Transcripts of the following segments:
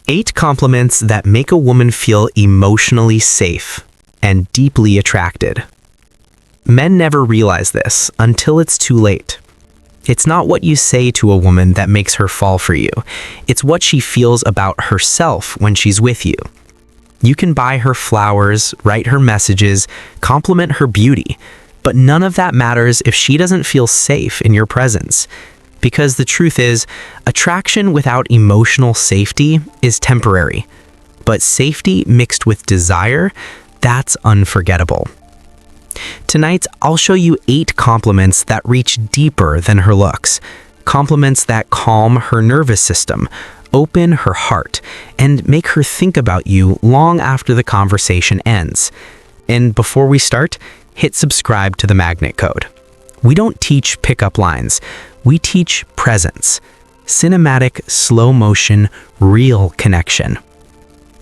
8 compliments that make a woman feel emotionally safe and deeply attracted. Men never realize this until it's too late. It's not what you say to a woman that makes her fall for you. It's what she feels about herself when she's with you. You can buy her flowers, write her messages, compliment her beauty, but none of that matters if she doesn't feel safe in your presence. Because the truth is, attraction without emotional safety is temporary. But safety mixed with desire, that's unforgettable. Tonight, I'll show you 8 compliments that reach deeper than her looks. Compliments that calm her nervous system, open her heart, and make her think about you long after the conversation ends. And before we start, hit subscribe to the Magnet Code. We don't teach pickup lines. We teach presence. Cinematic, slow motion, real connection.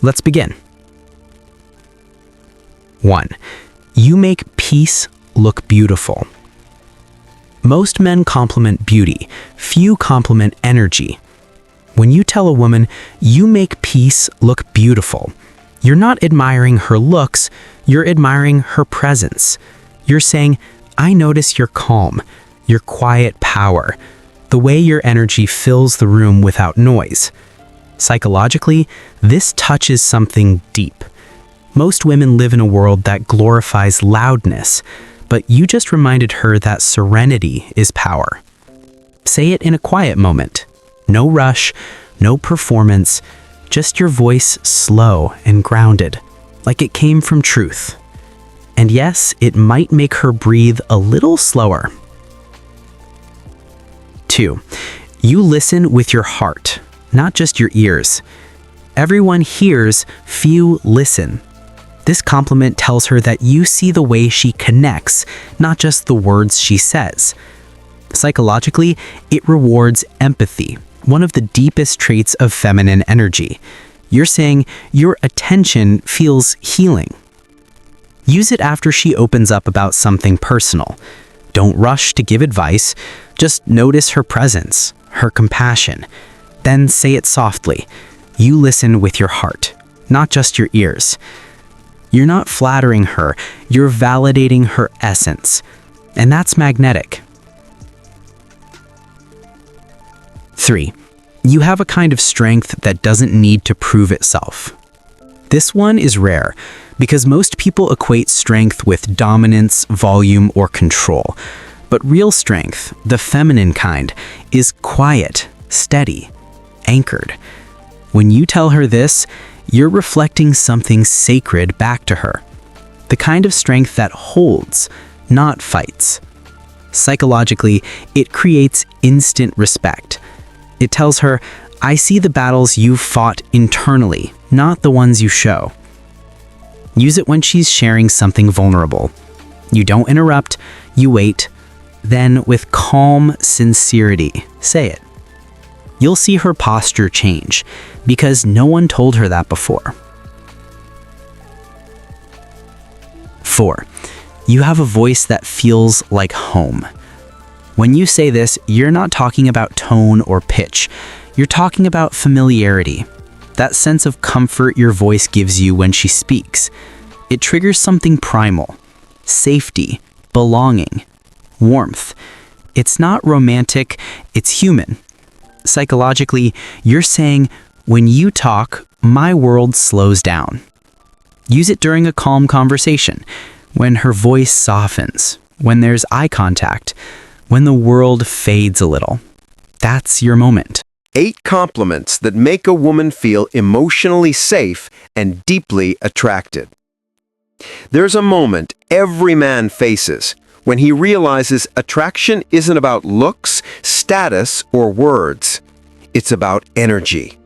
Let's begin. 1. You make peace look beautiful. Most men compliment beauty. Few compliment energy. When you tell a woman, you make peace look beautiful, you're not admiring her looks, you're admiring her presence. You're saying, I notice your calm, your quiet power, the way your energy fills the room without noise. Psychologically, this touches something deep. Most women live in a world that glorifies loudness, but you just reminded her that serenity is power. Say it in a quiet moment. No rush, no performance, just your voice slow and grounded, like it came from truth. And yes, it might make her breathe a little slower. 2. You listen with your heart, not just your ears. Everyone hears, few listen. This compliment tells her that you see the way she connects, not just the words she says. Psychologically, it rewards empathy, one of the deepest traits of feminine energy. You're saying your attention feels healing. Use it after she opens up about something personal. Don't rush to give advice, just notice her presence, her compassion. Then say it softly. You listen with your heart, not just your ears. You're not flattering her, you're validating her essence. And that's magnetic. 3. You have a kind of strength that doesn't need to prove itself. This one is rare because most people equate strength with dominance, volume, or control. But real strength, the feminine kind, is quiet, steady, anchored. When you tell her this, you're reflecting something sacred back to her. The kind of strength that holds, not fights. Psychologically, it creates instant respect. It tells her, I see the battles you've fought internally, not the ones you show. Use it when she's sharing something vulnerable. You don't interrupt, you wait. Then, with calm sincerity, say it. You'll see her posture change, because no one told her that before. 4. You have a voice that feels like home. When you say this, you're not talking about tone or pitch. You're talking about familiarity. That sense of comfort your voice gives you when she speaks. It triggers something primal. Safety, belonging, warmth. It's not romantic, it's human. Psychologically, you're saying, when you talk, my world slows down. Use it during a calm conversation, when her voice softens, when there's eye contact, when the world fades a little. That's your moment. 8 compliments that make a woman feel emotionally safe and deeply attracted. There's a moment every man faces when he realizes attraction isn't about looks, status, or words. It's about energy.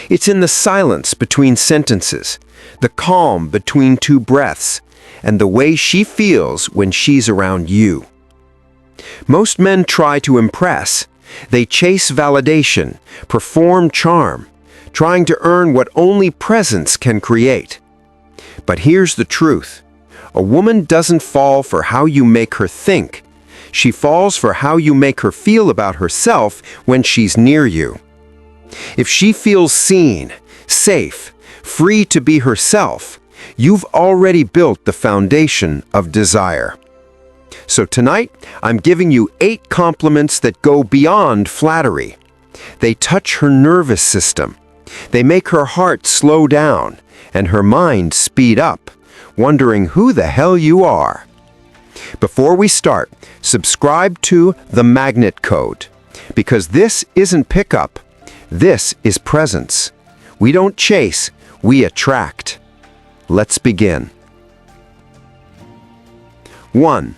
It's in the silence between sentences, the calm between 2 breaths, and the way she feels when she's around you. Most men try to impress. They chase validation, perform charm, trying to earn what only presence can create. But here's the truth. A woman doesn't fall for how you make her think. She falls for how you make her feel about herself when she's near you. If she feels seen, safe, free to be herself, you've already built the foundation of desire. So tonight, I'm giving you 8 compliments that go beyond flattery. They touch her nervous system. They make her heart slow down and her mind speed up, wondering who the hell you are. Before we start, subscribe to The Magnet Code, because this isn't pickup, this is presence. We don't chase, we attract. Let's begin. 1.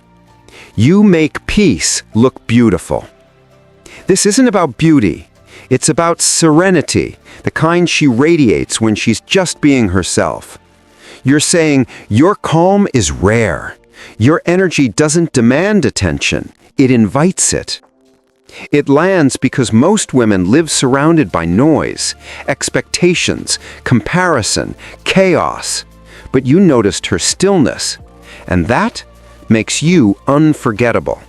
You make peace look beautiful. This isn't about beauty. It's about serenity, the kind she radiates when she's just being herself. You're saying, your calm is rare. Your energy doesn't demand attention, it invites it. It lands because most women live surrounded by noise, expectations, comparison, chaos. But you noticed her stillness, and that makes you unforgettable.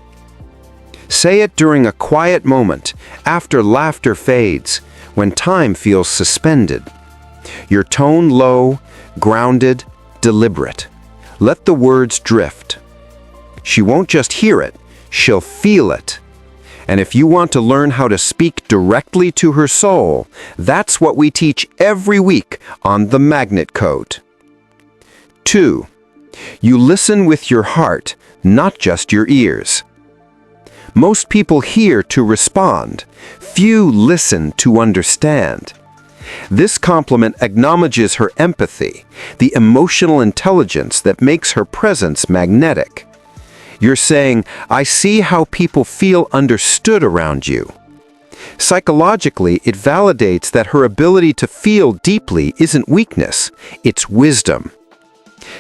Say it during a quiet moment, after laughter fades, when time feels suspended. Your tone low, grounded, deliberate. Let the words drift. She won't just hear it, she'll feel it. And if you want to learn how to speak directly to her soul, that's what we teach every week on The Magnet Code. 2. You listen with your heart, not just your ears. Most people hear to respond. Few listen to understand. This compliment acknowledges her empathy, the emotional intelligence that makes her presence magnetic. You're saying, I see how people feel understood around you. Psychologically, it validates that her ability to feel deeply isn't weakness, it's wisdom.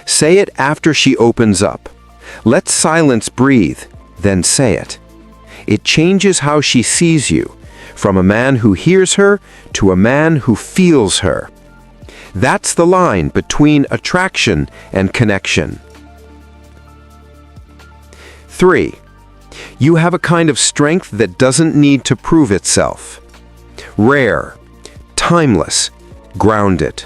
Say it after she opens up. Let silence breathe, then say it. It changes how she sees you, from a man who hears her to a man who feels her. That's the line between attraction and connection. 3. You have a kind of strength that doesn't need to prove itself. Rare, timeless, grounded.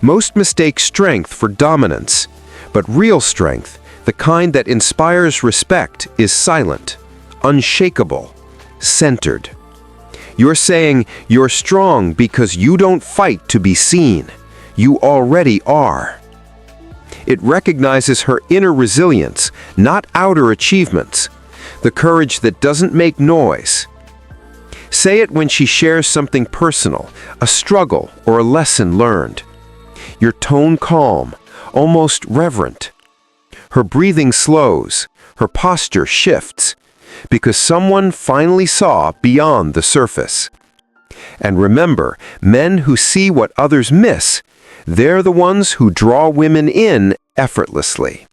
Most mistake strength for dominance, but real strength, the kind that inspires respect, is silent, unshakable, centered. You're saying you're strong because you don't fight to be seen. You already are. It recognizes her inner resilience, not outer achievements, the courage that doesn't make noise. Say it when she shares something personal, a struggle or a lesson learned. Your tone calm, almost reverent. Her breathing slows, her posture shifts, because someone finally saw beyond the surface. And remember, men who see what others miss, they're the ones who draw women in effortlessly.